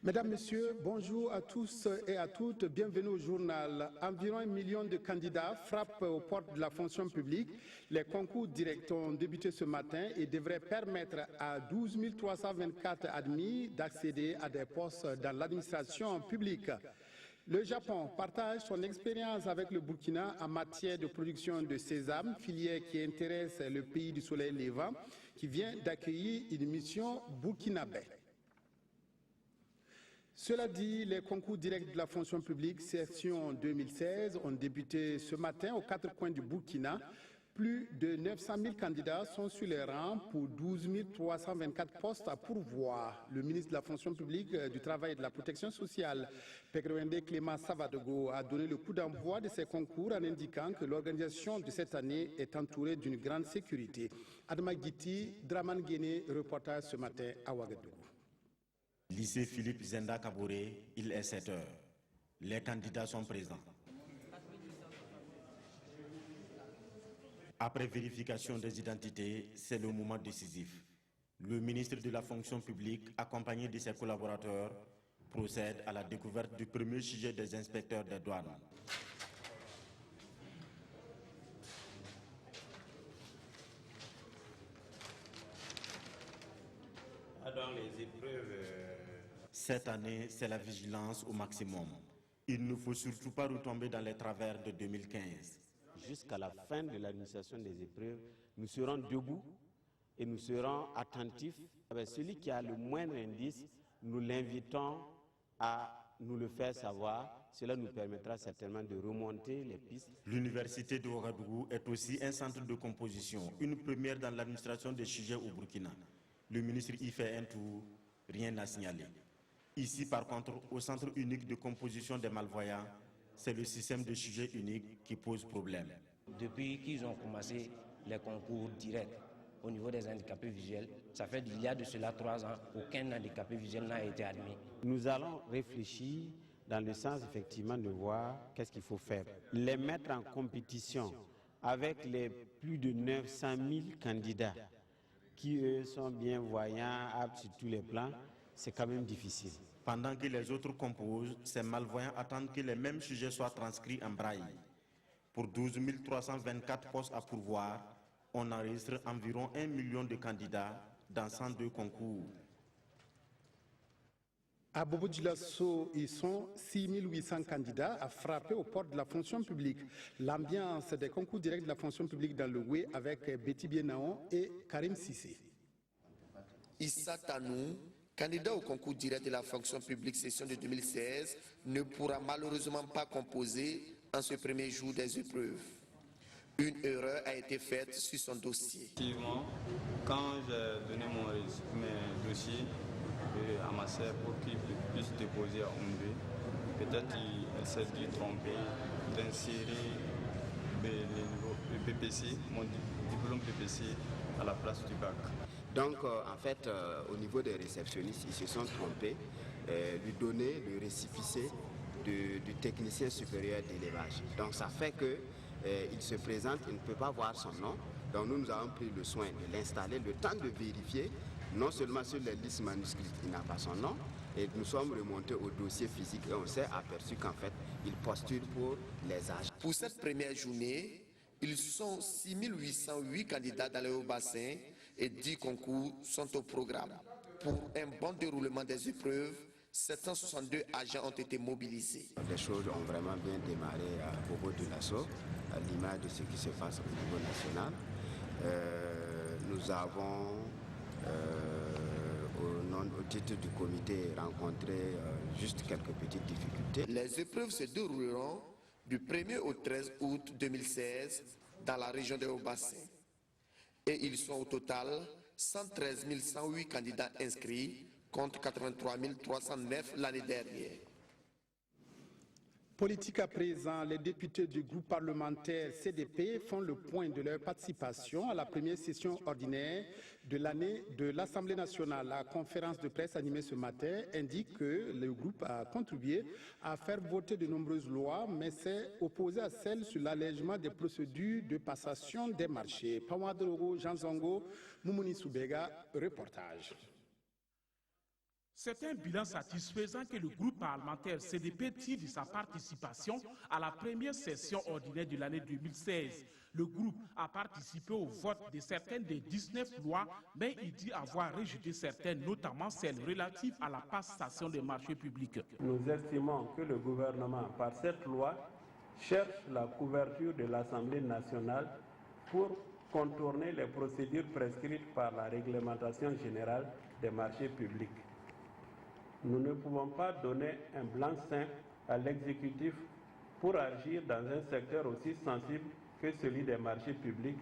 Mesdames, Messieurs, bonjour à tous et à toutes. Bienvenue au journal. Environ 1 million de candidats frappent aux portes de la fonction publique. Les concours directs ont débuté ce matin et devraient permettre à 12 324 admis d'accéder à des postes dans l'administration publique. Le Japon partage son expérience avec le Burkina en matière de production de sésame, filière qui intéresse le pays du soleil levant, qui vient d'accueillir une mission burkinabé. Cela dit, les concours directs de la fonction publique session 2016 ont débuté ce matin aux 4 coins du Burkina. Plus de 900 000 candidats sont sur les rangs pour 12 324 postes à pourvoir. Le ministre de la fonction publique, du travail et de la protection sociale, Pekrewende Clément Savadogo, a donné le coup d'envoi de ces concours en indiquant que l'organisation de cette année est entourée d'une grande sécurité. Adama Giti, Draman Guéné, reportage ce matin à Ouagadougou. Lycée Philippe Zenda Kabouré, il est 7 heures. Les candidats sont présents. Après vérification des identités, c'est le moment décisif. Le ministre de la fonction publique, accompagné de ses collaborateurs, procède à la découverte du premier sujet des inspecteurs des douanes. Dans les épreuves. Cette année, c'est la vigilance au maximum. Il ne faut surtout pas retomber dans les travers de 2015. Jusqu'à la fin de l'administration des épreuves, nous serons debout et nous serons attentifs. Celui qui a le moindre indice, nous l'invitons à nous le faire savoir. Cela nous permettra certainement de remonter les pistes. L'université de Ouagadougou est aussi un centre de composition, une première dans l'administration des sujets au Burkina. Le ministre y fait un tour, rien à signaler. Ici, par contre, au centre unique de composition des malvoyants, c'est le système de sujet unique qui pose problème. Depuis qu'ils ont commencé les concours directs au niveau des handicapés visuels, ça fait il y a de cela 3 ans, aucun handicapé visuel n'a été admis. Nous allons réfléchir dans le sens effectivement de voir qu'est-ce qu'il faut faire. Les mettre en compétition avec les plus de 900 000 candidats qui, eux, sont bien voyants, aptes sur tous les plans, c'est quand même difficile. Pendant que les autres composent, ces malvoyants attendent que les mêmes sujets soient transcrits en braille. Pour 12 324 postes à pourvoir, on enregistre environ 1 million de candidats dans 102 concours. À Bobo Djilasso, ils sont 6 800 candidats à frapper aux portes de la fonction publique. L'ambiance des concours directs de la fonction publique dans le Oué avec Betty Bienaon et Karim Sissé. Issa Tanou, candidat au concours direct de la fonction publique session de 2016, ne pourra malheureusement pas composer en ce premier jour des épreuves. Une erreur a été faite sur son dossier. Effectivement, quand j'ai donné mes dossiers à ma sœur pour qu'il puisse déposer à Ombé, peut-être elle s'est dû tromper d'insérer le PPC, mon diplôme PPC à la place du bac. Donc en fait, au niveau des réceptionnistes, ils se sont trompés, lui donner le récépissé du technicien supérieur d'élevage. Donc ça fait que il se présente, il ne peut pas voir son nom. Donc nous avons pris le soin de l'installer, le temps de vérifier, non seulement sur les listes manuscrites, il n'a pas son nom, et nous sommes remontés au dossier physique et on s'est aperçu qu'en fait, il postule pour les âges. Pour cette première journée, ils sont 6 808 candidats dans le Haut-Bassin et 10 concours sont au programme. Pour un bon déroulement des épreuves, 762 agents ont été mobilisés. Les choses ont vraiment bien démarré à Bobo Dioulasso, à l'image de ce qui se passe au niveau national. Nous avons, au titre du comité, rencontré juste quelques petites difficultés. Les épreuves se dérouleront du 1er au 13 août 2016 dans la région de Haut-Bassin. Et ils sont au total 113 108 candidats inscrits contre 83 309 l'année dernière. Politique à présent, les députés du groupe parlementaire CDP font le point de leur participation à la première session ordinaire de l'année de l'Assemblée nationale. La conférence de presse animée ce matin indique que le groupe a contribué à faire voter de nombreuses lois, mais s'est opposé à celles sur l'allègement des procédures de passation des marchés. Pawadoro, Jean Zongo, Moumouni Soubega, reportage. C'est un bilan satisfaisant que le groupe parlementaire CDP tire de sa participation à la première session ordinaire de l'année 2016. Le groupe a participé au vote de certaines des 19 lois, mais il dit avoir rejeté certaines, notamment celles relatives à la passation des marchés publics. Nous estimons que le gouvernement, par cette loi, cherche la couverture de l'Assemblée nationale pour contourner les procédures prescrites par la réglementation générale des marchés publics. Nous ne pouvons pas donner un blanc-seing à l'exécutif pour agir dans un secteur aussi sensible que celui des marchés publics,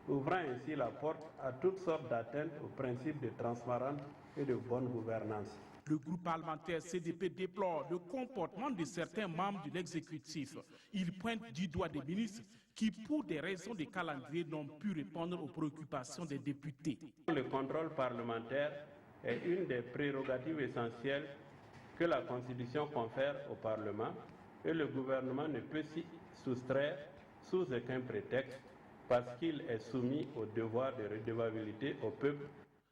ouvrant ainsi la porte à toutes sortes d'atteintes aux principes de transparence et de bonne gouvernance. Le groupe parlementaire CDP déplore le comportement de certains membres de l'exécutif. Il pointe du doigt des ministres qui, pour des raisons de calendrier, n'ont pu répondre aux préoccupations des députés. Le contrôle parlementaire est une des prérogatives essentielles que la Constitution confère au Parlement et le gouvernement ne peut s'y soustraire sous aucun prétexte parce qu'il est soumis au devoir de redevabilité au peuple.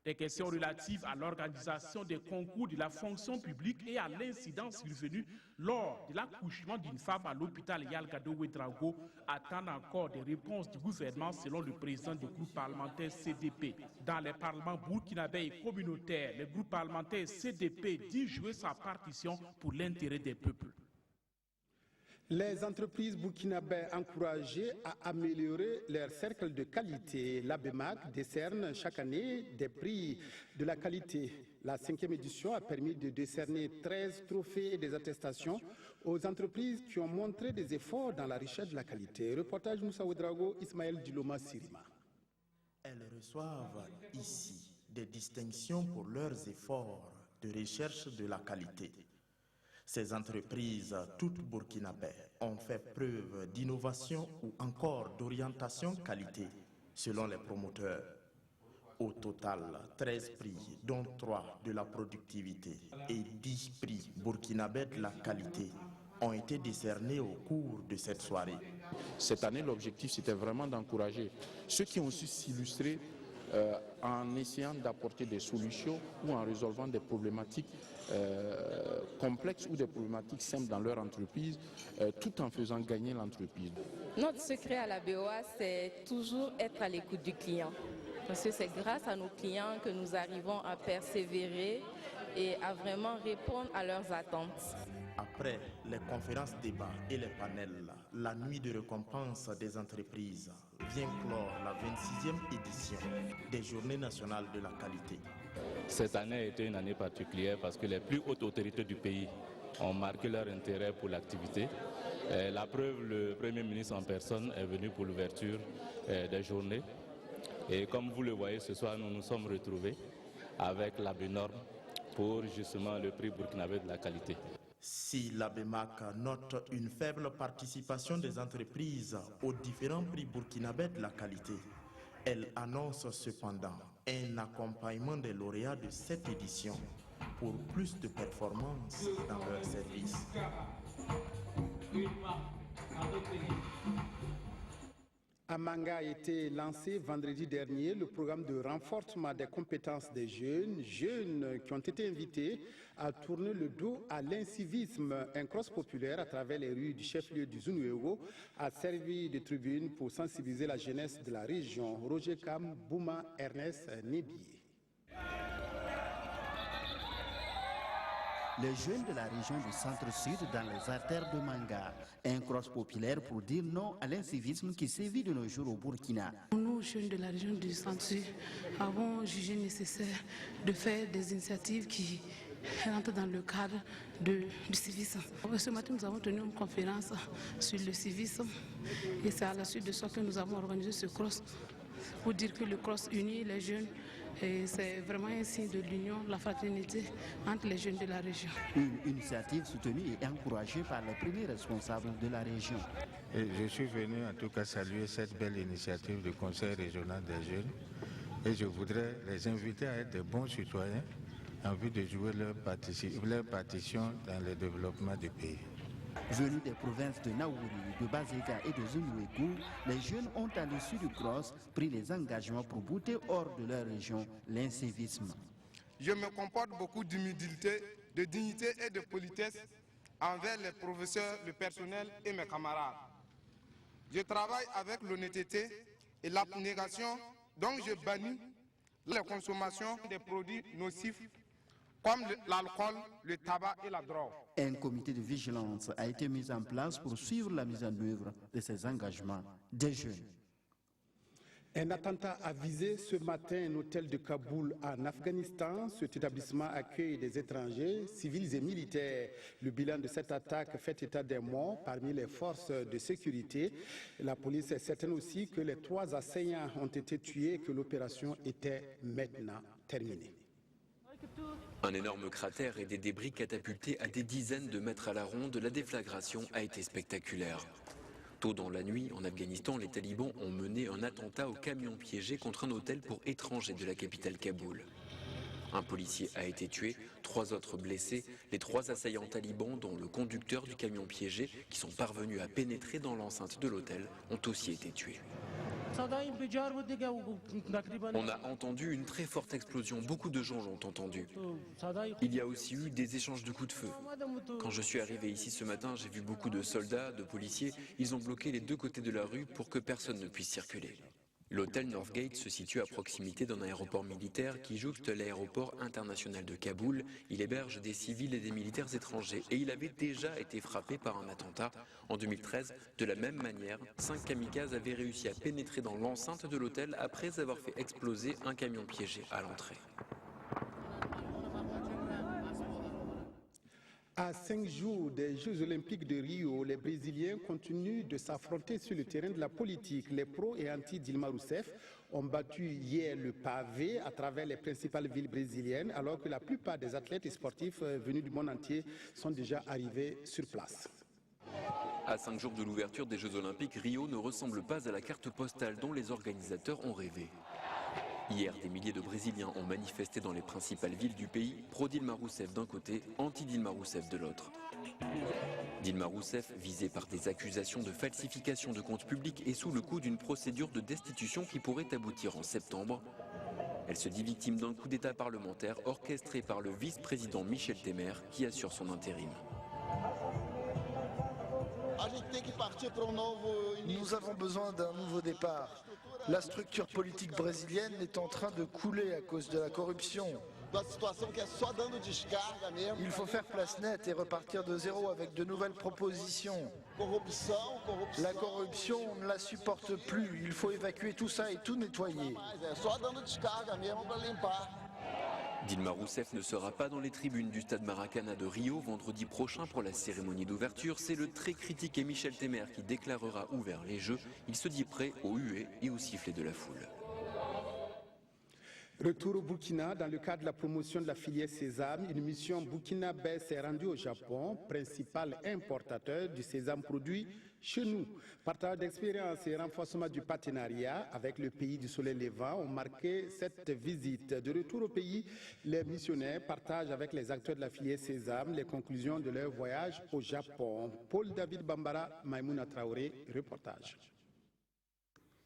Des questions relatives à l'organisation des concours de la fonction publique et à l'incident survenu lors de l'accouchement d'une femme à l'hôpital Yalgado Ouedraogo attendent encore des réponses du gouvernement selon le président du groupe parlementaire CDP. Dans les parlements burkinabés et communautaires, le groupe parlementaire CDP dit jouer sa partition pour l'intérêt des peuples. Les entreprises burkinabées encouragées à améliorer leur cercle de qualité. L'ABEMAC décerne chaque année des prix de la qualité. La 5e édition a permis de décerner 13 trophées et des attestations aux entreprises qui ont montré des efforts dans la recherche de la qualité. Reportage Moussa Ouedraogo, Ismaël Diloma Sirima. Elles reçoivent ici des distinctions pour leurs efforts de recherche de la qualité. Ces entreprises, toutes burkinabées, ont fait preuve d'innovation ou encore d'orientation qualité, selon les promoteurs. Au total, 13 prix, dont 3 de la productivité et 10 prix burkinabés de la qualité, ont été décernés au cours de cette soirée. Cette année, l'objectif, c'était vraiment d'encourager ceux qui ont su s'illustrer en essayant d'apporter des solutions ou en résolvant des problématiques complexes ou des problématiques simples dans leur entreprise, tout en faisant gagner l'entreprise. Notre secret à la BOA, c'est toujours être à l'écoute du client. Parce que c'est grâce à nos clients que nous arrivons à persévérer et à vraiment répondre à leurs attentes. Après les conférences débats et les panels, la nuit de récompense des entreprises vient clore la 26e édition des Journées nationales de la qualité. Cette année a été une année particulière parce que les plus hautes autorités du pays ont marqué leur intérêt pour l'activité. La preuve, le Premier ministre en personne est venu pour l'ouverture des journées. Et comme vous le voyez, ce soir, nous nous sommes retrouvés avec l'ABENORM pour justement le prix burkinabé de la qualité. Si l'ABEMAC note une faible participation des entreprises aux différents prix burkinabés de la qualité, elle annonce cependant un accompagnement des lauréats de cette édition pour plus de performances dans leur service. À Manga a été lancé vendredi dernier le programme de renforcement des compétences des jeunes qui ont été invités à tourner le dos à l'incivisme. Un cross populaire à travers les rues du chef-lieu du Zunwego a servi de tribune pour sensibiliser la jeunesse de la région. Roger Kam, Bouma, Ernest Nébié. Les jeunes de la région du centre-sud dans les artères de Manga. Un cross populaire pour dire non à l'incivisme qui sévit de nos jours au Burkina. Nous, jeunes de la région du centre-sud, avons jugé nécessaire de faire des initiatives qui rentrent dans le cadre du civisme. Ce matin, nous avons tenu une conférence sur le civisme et c'est à la suite de ça que nous avons organisé ce cross pour dire que le cross unit les jeunes. Et c'est vraiment un signe de l'union, la fraternité entre les jeunes de la région. Une initiative soutenue et encouragée par les premiers responsables de la région. Et je suis venu en tout cas saluer cette belle initiative du Conseil régional des jeunes et je voudrais les inviter à être de bons citoyens en vue de jouer leur partition dans le développement du pays. Venus des provinces de Naouri, de Bazega et de Zunwego, les jeunes ont à l'issue du cross pris les engagements pour bouter hors de leur région l'incivisme. je me comporte beaucoup d'humilité, de dignité et de politesse envers les professeurs, le personnel et mes camarades. Je travaille avec l'honnêteté et l'abnégation, donc je bannis la consommation des produits nocifs comme l'alcool, le tabac et la drogue. Un comité de vigilance a été mis en place pour suivre la mise en œuvre de ces engagements des jeunes. Un attentat a visé ce matin un hôtel de Kaboul en Afghanistan. Cet établissement accueille des étrangers, civils et militaires. Le bilan de cette attaque fait état des morts parmi les forces de sécurité. La police est certaine aussi que les 3 assaillants ont été tués et que l'opération était maintenant terminée. Un énorme cratère et des débris catapultés à des dizaines de mètres à la ronde, la déflagration a été spectaculaire. Tôt dans la nuit, en Afghanistan, les talibans ont mené un attentat au camion piégé contre un hôtel pour étrangers de la capitale Kaboul. Un policier a été tué, 3 autres blessés. Les 3 assaillants talibans, dont le conducteur du camion piégé, qui sont parvenus à pénétrer dans l'enceinte de l'hôtel, ont aussi été tués. On a entendu une très forte explosion, beaucoup de gens l'ont entendu. Il y a aussi eu des échanges de coups de feu. Quand je suis arrivé ici ce matin, j'ai vu beaucoup de soldats, de policiers. Ils ont bloqué les 2 côtés de la rue pour que personne ne puisse circuler. L'hôtel Northgate se situe à proximité d'un aéroport militaire qui jouxte l'aéroport international de Kaboul. Il héberge des civils et des militaires étrangers et il avait déjà été frappé par un attentat. En 2013, de la même manière, 5 kamikazes avaient réussi à pénétrer dans l'enceinte de l'hôtel après avoir fait exploser un camion piégé à l'entrée. À 5 jours des Jeux Olympiques de Rio, les Brésiliens continuent de s'affronter sur le terrain de la politique. Les pro et anti-Dilma Rousseff ont battu hier le pavé à travers les principales villes brésiliennes, alors que la plupart des athlètes et sportifs venus du monde entier sont déjà arrivés sur place. À 5 jours de l'ouverture des Jeux Olympiques, Rio ne ressemble pas à la carte postale dont les organisateurs ont rêvé. Hier, des milliers de Brésiliens ont manifesté dans les principales villes du pays, pro-Dilma Rousseff d'un côté, anti-Dilma Rousseff de l'autre. Dilma Rousseff, visée par des accusations de falsification de comptes publics, est sous le coup d'une procédure de destitution qui pourrait aboutir en septembre. Elle se dit victime d'un coup d'État parlementaire orchestré par le vice-président Michel Temer qui assure son intérim. Nous avons besoin d'un nouveau départ. La structure politique brésilienne est en train de couler à cause de la corruption. Il faut faire place nette et repartir de zéro avec de nouvelles propositions. La corruption, on ne la supporte plus. Il faut évacuer tout ça et tout nettoyer. Dilma Rousseff ne sera pas dans les tribunes du stade Maracana de Rio vendredi prochain pour la cérémonie d'ouverture. C'est le très critiqué Michel Temer qui déclarera ouvert les Jeux. Il se dit prêt au huée et au sifflet de la foule. Retour au Burkina, dans le cadre de la promotion de la filière sésame, une mission burkinabé s'est rendue au Japon, principal importateur du sésame produit chez nous. Partage d'expérience et renforcement du partenariat avec le pays du soleil levant ont marqué cette visite. De retour au pays, les missionnaires partagent avec les acteurs de la filière sésame les conclusions de leur voyage au Japon. Paul David Bambara, Maïmouna Traoré, reportage.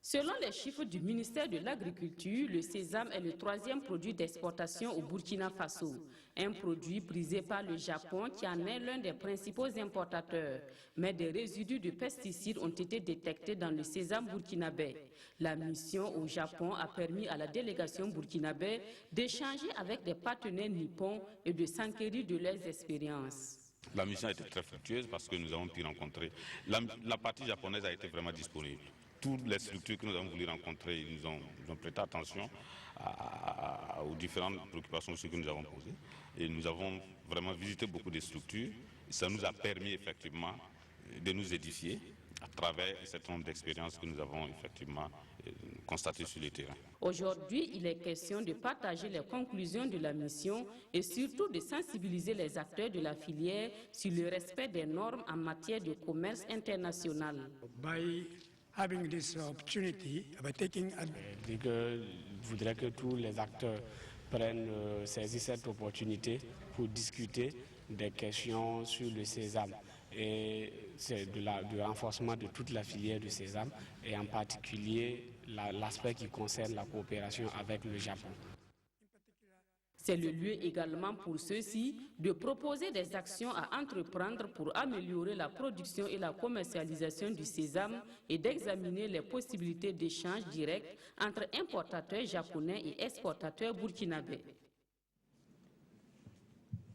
Selon les chiffres du ministère de l'Agriculture, le sésame est le 3e produit d'exportation au Burkina Faso, un produit prisé par le Japon qui en est l'un des principaux importateurs. Mais des résidus de pesticides ont été détectés dans le sésame burkinabé. La mission au Japon a permis à la délégation burkinabé d'échanger avec des partenaires nippons et de s'enquérir de leurs expériences. La mission a été très fructueuse parce que nous avons pu rencontrer. La partie japonaise a été vraiment disponible. Toutes les structures que nous avons voulu rencontrer, ils nous ont prêté attention aux différentes préoccupations que nous avons posées. Et nous avons vraiment visité beaucoup de structures. Et ça nous a permis effectivement de nous édifier à travers un certain nombre d'expériences que nous avons effectivement constatées sur le terrain. Aujourd'hui, il est question de partager les conclusions de la mission et surtout de sensibiliser les acteurs de la filière sur le respect des normes en matière de commerce international. Having this opportunity, by taking Je voudrais que tous les acteurs prennent saisir cette opportunité pour discuter des questions sur le sésame. Et c'est du renforcement de toute la filière du sésame et en particulier l'aspect qui concerne la coopération avec le Japon. C'est le lieu également pour ceux-ci de proposer des actions à entreprendre pour améliorer la production et la commercialisation du sésame et d'examiner les possibilités d'échange direct entre importateurs japonais et exportateurs burkinabés.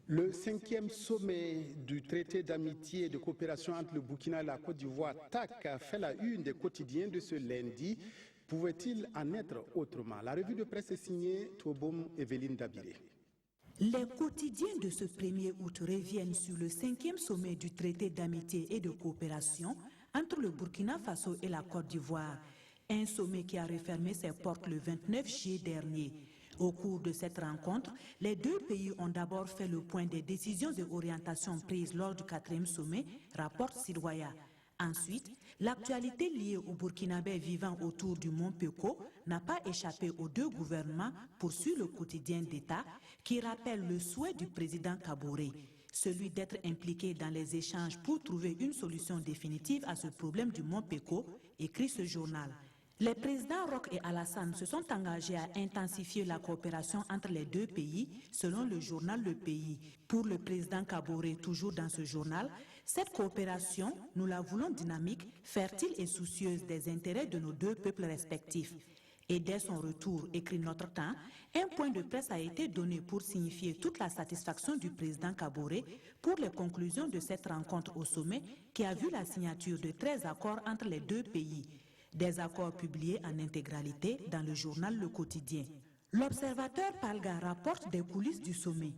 Le 5e sommet du traité d'amitié et de coopération entre le Burkina et la Côte d'Ivoire, TAC, a fait la une des quotidiens de ce lundi. Pouvait-il en être autrement? La revue de presse est signée Tobom Evelyne Dabiré. Les quotidiens de ce 1er août reviennent sur le 5e sommet du traité d'amitié et de coopération entre le Burkina Faso et la Côte d'Ivoire. Un sommet qui a refermé ses portes le 29 juillet dernier. Au cours de cette rencontre, les deux pays ont d'abord fait le point des décisions et orientations prises lors du 4e sommet, rapporte Sidoya. Ensuite, l'actualité liée aux Burkinabés vivant autour du mont Peko n'a pas échappé aux deux gouvernements, poursuit le quotidien d'État, qui rappelle le souhait du président Kaboré, celui d'être impliqué dans les échanges pour trouver une solution définitive à ce problème du mont Peko, écrit ce journal. Les présidents Roch et Alassane se sont engagés à intensifier la coopération entre les deux pays, selon le journal Le Pays. Pour le président Kaboré, toujours dans ce journal, cette coopération, nous la voulons dynamique, fertile et soucieuse des intérêts de nos deux peuples respectifs. Et dès son retour, écrit Notre Temps, un point de presse a été donné pour signifier toute la satisfaction du président Kaboré pour les conclusions de cette rencontre au sommet qui a vu la signature de 13 accords entre les deux pays. Des accords publiés en intégralité dans le journal Le Quotidien. L'observateur Palga rapporte des coulisses du sommet.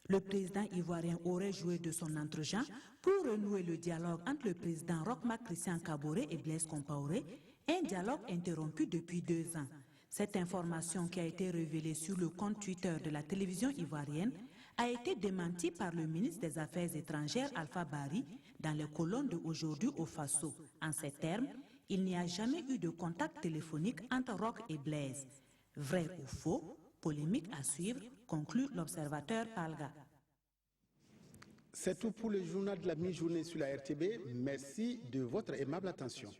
Le président ivoirien aurait joué de son entre-gens pour renouer le dialogue entre le président Roch-Marc Christian Kaboré et Blaise Compaoré, un dialogue interrompu depuis 2 ans. Cette information qui a été révélée sur le compte Twitter de la télévision ivoirienne a été démentie par le ministre des Affaires étrangères Alpha Bari dans les colonnes de Aujourd'hui au Faso. En ces termes, il n'y a jamais eu de contact téléphonique entre Roch et Blaise. Vrai ou faux, polémique à suivre, conclut l'observateur Palga. C'est tout pour le journal de la mi-journée sur la RTB. Merci de votre aimable attention.